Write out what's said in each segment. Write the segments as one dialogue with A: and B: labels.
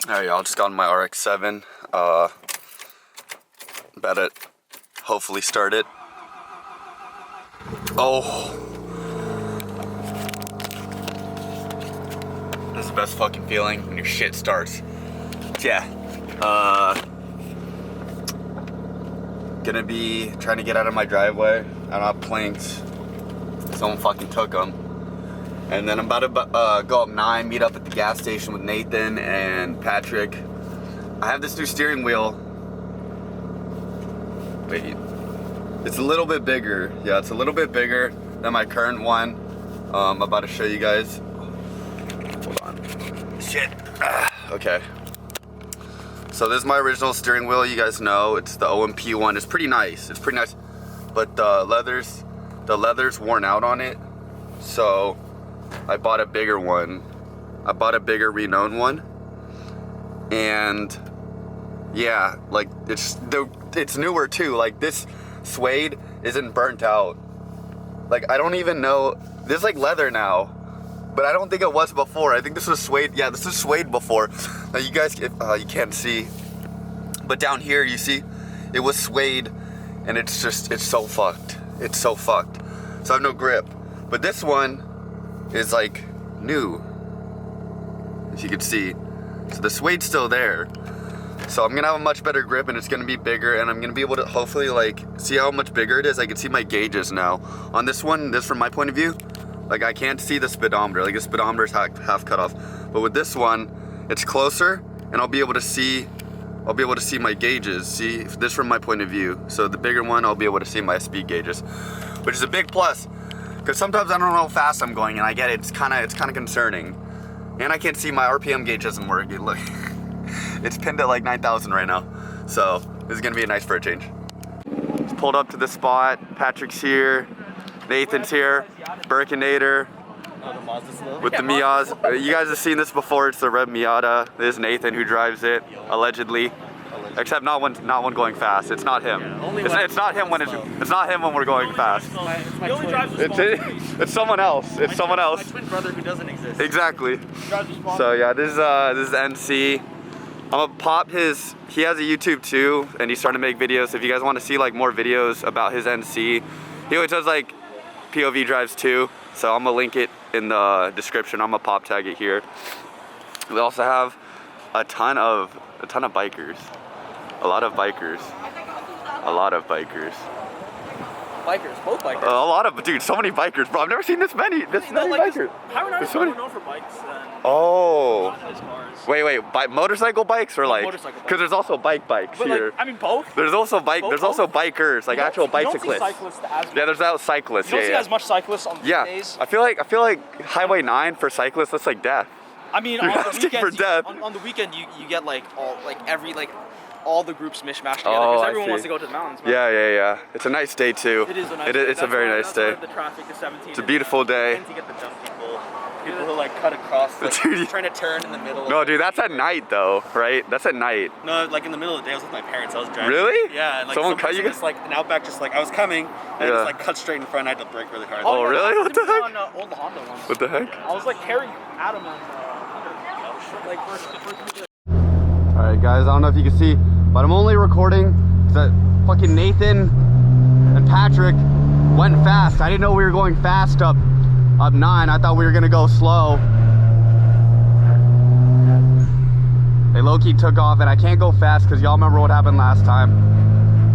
A: Alright, y'all, just got on my RX7. About to hopefully start it. Oh. This is the best fucking feeling when your shit starts. Yeah. Gonna be trying to get out of my driveway. I don't have planks. Someone fucking took them. And then I'm about to go up 9, meet up at the gas station with Nathan and Patrick. I have this new steering wheel. Wait, it's a little bit bigger. Yeah, it's a little bit bigger than my current one. I'm about to show you guys. Hold on. Shit. Okay. So this is my original steering wheel. You guys know it's the OMP one. It's pretty nice. It's pretty nice, but the leather's worn out on it. So I bought a bigger one. I bought a bigger renowned one, and yeah, like it's newer too. Like this suede isn't burnt out. Like I don't even know. This is like leather now, but I don't think it was before. I think this was suede. Yeah, this was suede before. Now you guys, you can't see, but down here you see, it was suede, and it's so fucked. It's so fucked. So I have no grip. But this one is like new, as you can see. So the suede's still there. So I'm gonna have a much better grip, and it's gonna be bigger, and I'm gonna be able to hopefully like see how much bigger it is. I can see my gauges now. On this one, this from my point of view, like I can't see the speedometer. Like the speedometer is half cut off. But with this one, it's closer, and I'll be able to see my gauges. See this from my point of view. So the bigger one, I'll be able to see my speed gauges, which is a big plus. Because sometimes I don't know how fast I'm going, and I get it. It's kind of concerning, and I can't see my RPM gauge doesn't work. Look, it's pinned at like 9,000 right now. So this is gonna be a nice for a change. Just pulled up to the spot. Patrick's here, Nathan's here, Burkinator with the Miatas. You guys have seen this before. It's the red Miata. This is Nathan who drives it, allegedly. Except not when going fast. It's not him. Yeah, it's not him when we're going fast.
B: He only drives responsibly.
A: It's someone else. It's someone else.
B: My twin brother who doesn't exist.
A: Exactly. So yeah, this is NC. I'm gonna pop his. He has a YouTube too, and he's starting to make videos. So if you guys want to see like more videos about his NC, he always does like POV drives too. So I'm gonna link it in the description. I'm gonna pop tag it here. We also have a ton of bikers. A lot of bikers.
B: Bikers, both bikers.
A: A lot of, dude, so many bikers, bro. I've never seen this many bikers.
B: How are you more known for bikes than
A: oh.
B: cars?
A: Wait, motorcycle bikes or like?
B: Motorcycle bikes.
A: Because there's also bikes
B: but
A: here.
B: Like, I mean both.
A: There's also bikers, like actual bicyclists.
B: You don't see cyclists as
A: yeah, there's out cyclists.
B: You don't see as much cyclists on weekdays.
A: I feel like Highway 9 for cyclists, that's like death.
B: I mean,
A: You're
B: on the weekends, on the weekend you get like all the groups mishmashed together because everyone wants to go to the mountains. Man.
A: Yeah. It's a nice day too.
B: It is a nice day.
A: It's a very nice day.
B: The traffic is 17.
A: It's a beautiful day.
B: To get the jump people who like cut across, like, trying to turn in the middle.
A: No, dude, that's at night though, right? That's at night.
B: No, like in the middle of the day, I was with my parents. I was driving.
A: Really?
B: Yeah. And, like,
A: someone cut you?
B: Just like an Outback, just like I was coming, and just like cut straight in front. I had to brake really hard.
A: Oh, really? What the heck?
B: On, old Honda ones.
A: What the heck?
B: I was like carrying Adam on like first.
A: Alright guys, I don't know if you can see, but I'm only recording because fucking Nathan and Patrick went fast. I didn't know we were going fast up 9. I thought we were gonna go slow. They low-key took off, and I can't go fast because y'all remember what happened last time.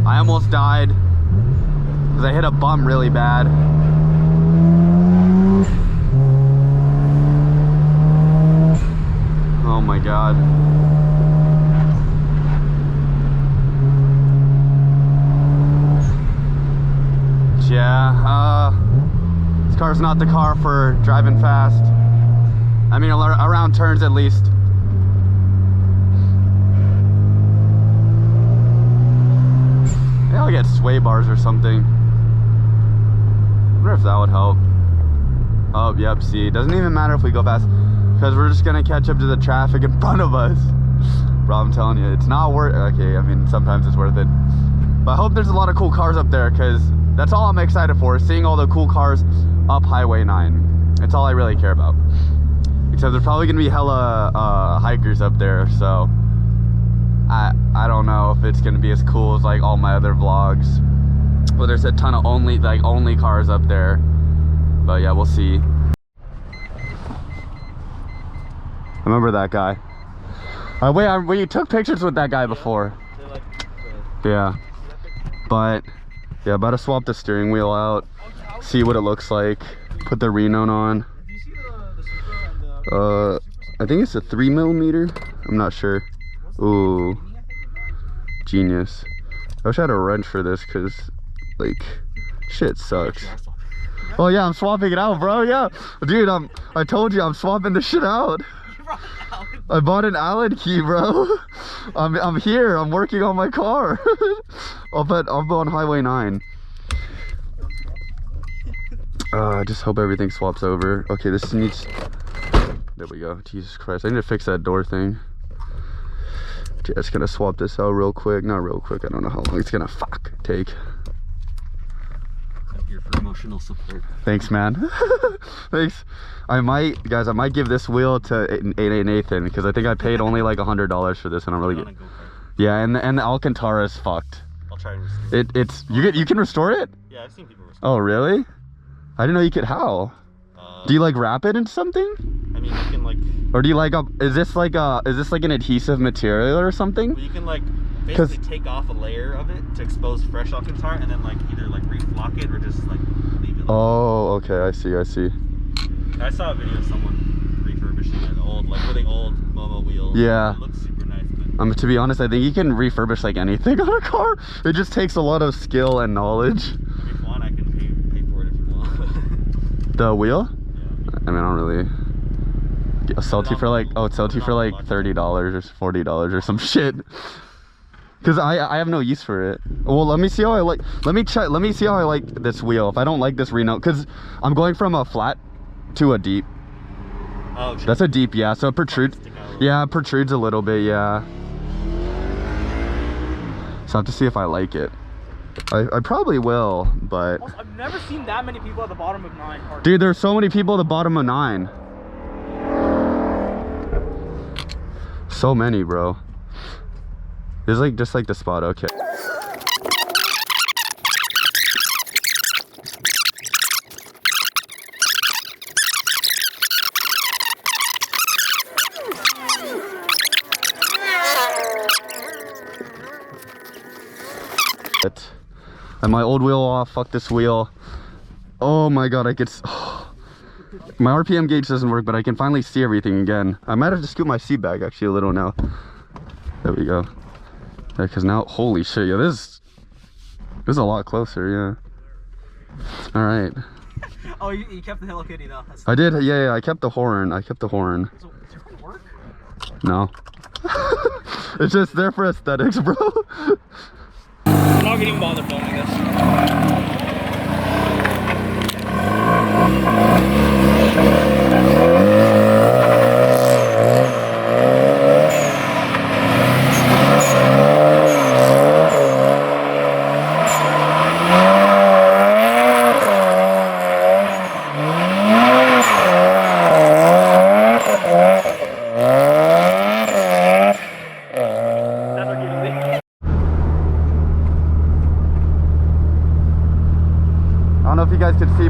A: I almost died because I hit a bump really bad. Oh my god. Yeah, this car's not the car for driving fast. I mean, around turns at least. Maybe I'll get sway bars or something. I wonder if that would help. Oh, yep, see, it doesn't even matter if we go fast because we're just gonna catch up to the traffic in front of us. Bro, I'm telling you, it's not worth it. Okay, I mean, sometimes it's worth it. But I hope there's a lot of cool cars up there because that's all I'm excited for, seeing all the cool cars up Highway 9. It's all I really care about. Except there's probably gonna be hella hikers up there, so I don't know if it's gonna be as cool as like all my other vlogs. But there's a ton of only cars up there. But yeah, we'll see. I remember that guy. Wait, you took pictures with that guy before. Yeah. But yeah, about to swap the steering wheel out, see what it looks like, put the Reno on. I think it's a 3mm. I'm not sure. Ooh, genius. I wish I had a wrench for this, because like shit sucks. Oh yeah, I'm swapping it out, bro. Yeah, dude, I told you I'm swapping the shit out. I bought an Allen key, bro. I'm here. I'm working on my car. I'll go on Highway 9. I just hope everything swaps over. Okay, this needs. There we go. Jesus Christ, I need to fix that door thing. Just gonna swap this out real quick. Not real quick. I don't know how long it's gonna take.
C: I'm here for emotional support.
A: Thanks, man. Thanks. I might give this wheel to Nathan, because I think I paid only like $100 for this, and I'm really good. Yeah, and the Alcantara is fucked.
C: I'll try and restore
A: it. You can restore it?
C: Yeah, I've seen people restore it.
A: Oh really? I didn't know you could. How? Do you like wrap it in something?
C: I mean, you can like.
A: Or do you like is this like an adhesive material or something?
C: Well, you can like basically take off a layer of it to expose fresh Alcantara, and then like either like reflock it or just like leave it.
A: Oh, okay. I see.
C: I saw a video of someone refurbishing an old, like really old Momo wheel.
A: Yeah.
C: It looks super nice. But
A: to be honest, I think you can refurbish like anything on a car. It just takes a lot of skill and knowledge.
C: if you want, I can pay for it if you want.
A: The wheel?
C: Yeah.
A: I mean, I don't really. I'll sell it to you for like, oh, sell it to you for like $30 or $40 or some shit. Cause I have no use for it. Well, let me see how I like. Let me see how I like this wheel. If I don't like this Reno, cause I'm going from a flat to a deep.
C: Oh, okay.
A: That's a deep, yeah. So it protrudes. Yeah, it protrudes a little bit, yeah. So I have to see if I like it. I probably will, but.
B: Also, I've never seen that many people at the bottom of 9.
A: Dude, there's so many people at the bottom of 9. So many, bro. There's like just like the spot. Okay. And my old wheel off. Fuck this wheel. Oh my god, I could. My RPM gauge doesn't work, but I can finally see everything again. I might have to scoot my seat back actually a little now. There we go. Yeah, because now, holy shit, yeah, this is a lot closer, yeah. All right.
B: Oh, you kept the Hello Kitty though.
A: I did, yeah, I kept the horn.
B: So, does your phone work?
A: No. It's just there for aesthetics, bro.
B: I'm not getting bothered filming this.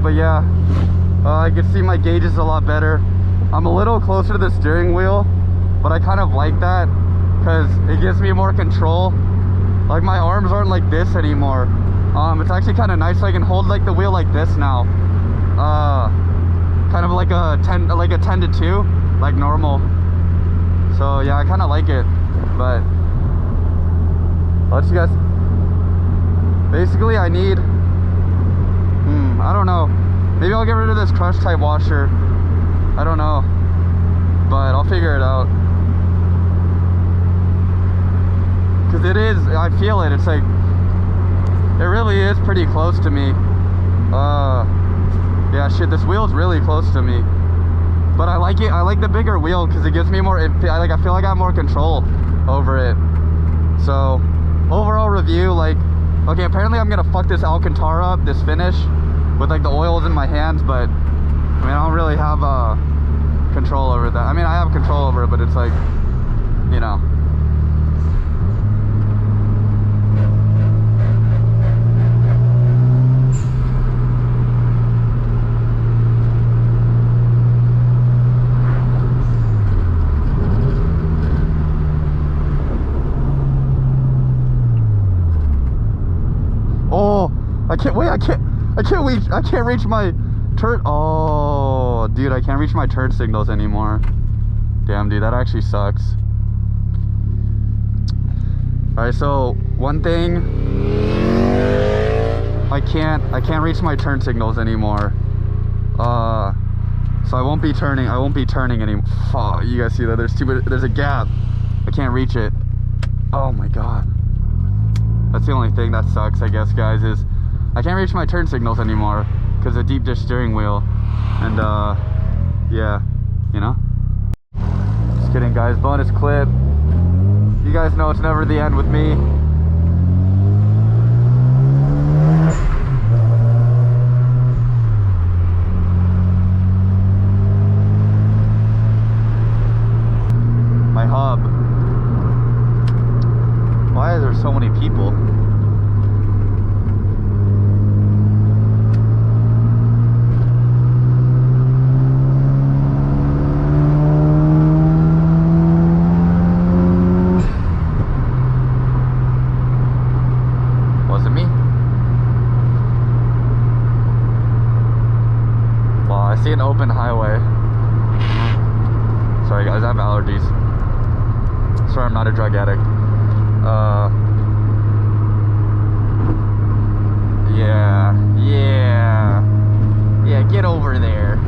A: But yeah, I can see my gauges a lot better. I'm a little closer to the steering wheel, but I kind of like that because it gives me more control. Like my arms aren't like this anymore. It's actually kind of nice. So I can hold like the wheel like this now. Kind of like a 10 to 2, like normal. So yeah, I kind of like it. But I'll let you guys. Basically, I need. I don't know. Maybe I'll get rid of this crush type washer. I don't know. But I'll figure it out. Cause it is, I feel it. It's like, it really is pretty close to me. Yeah, shit, this wheel's really close to me. But I like it. I like the bigger wheel because it gives me more, I feel like I have more control over it. So, overall review, like, okay, apparently I'm gonna fuck this Alcantara up, this finish, with like the oils in my hands, but I mean, I don't really have control over that. I mean, I have control over it, but it's like, you know. Oh, I can't reach my turn. Oh, dude, I can't reach my turn signals anymore. Damn, dude, that actually sucks. All right, so one thing, I can't reach my turn signals anymore. So I won't be turning anymore. Oh, you guys see that? There's a gap. I can't reach it. Oh my god. That's the only thing that sucks, I guess, guys, is I can't reach my turn signals anymore because of deep dish steering wheel. And yeah, you know. Just kidding, guys. Bonus clip. You guys know it's never the end with me. My hub. Why are there so many people? Was it me? Well, I see an open highway. Sorry guys, I have allergies. Sorry, I'm not a drug addict. Yeah, get over there.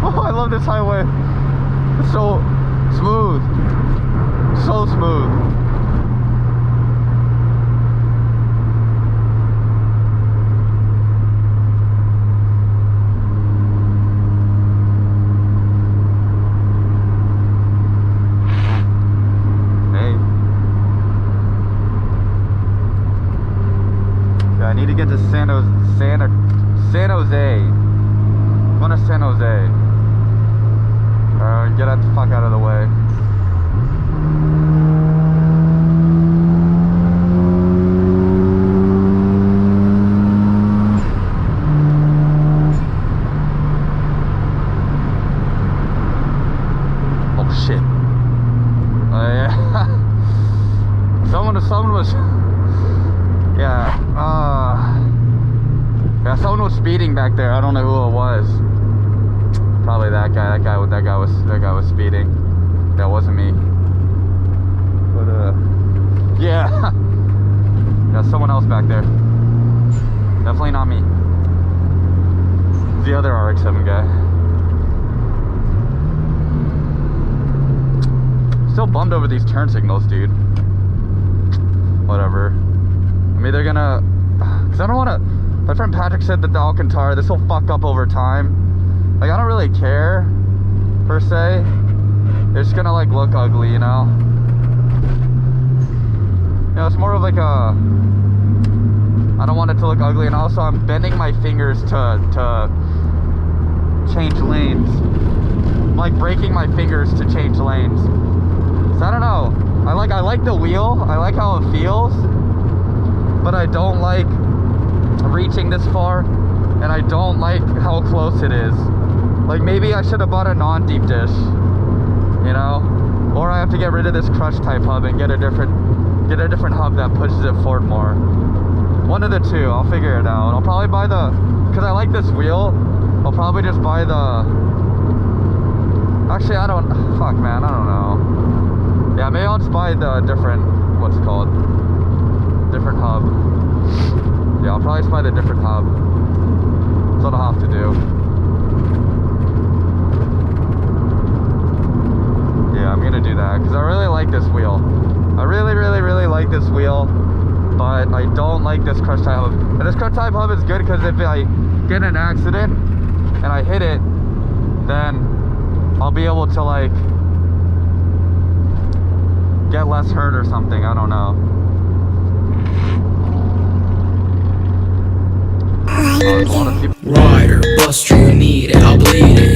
A: Oh, I love this highway. It's so smooth. So smooth. Hey. Yeah, I need to get to San Jose. I'm going to San Jose. Get the fuck out of the way. Oh shit. Yeah. Someone was yeah, someone was speeding back there. I don't know who it was. Probably that guy. That guy was speeding. That wasn't me. But yeah. Yeah, someone else back there. Definitely not me. The other RX7 guy. Still bummed over these turn signals, dude. Whatever. I mean, they're gonna, cause I don't wanna. My friend Patrick said that the Alcantara, this will fuck up over time. Like, I don't really care, per se. It's just gonna, like, look ugly, you know? You know, it's more of like a... I don't want it to look ugly, and also I'm bending my fingers to change lanes. I'm, like, breaking my fingers to change lanes. So, I don't know. I like the wheel. I like how it feels. But I don't like reaching this far. And I don't like how close it is. Like, maybe I should have bought a non-deep dish, you know, or I have to get rid of this crush type hub and get a different hub that pushes it forward more. One of the two. I'll figure it out. I'll probably buy the, because I like this wheel, I'll probably just buy the, actually I don't, fuck man, I don't know. Yeah, maybe I'll just buy the different, what's it called, different hub. Yeah, I'll probably just buy the different hub. That's what I'll have to do. Yeah, I'm gonna do that because I really like this wheel. I really like this wheel, but I don't like this crush type hub. And this crush type hub is good because if I get in an accident and I hit it, then I'll be able to like get less hurt or something. I don't know.
D: Rider, buster, you need it, I'll bleed it.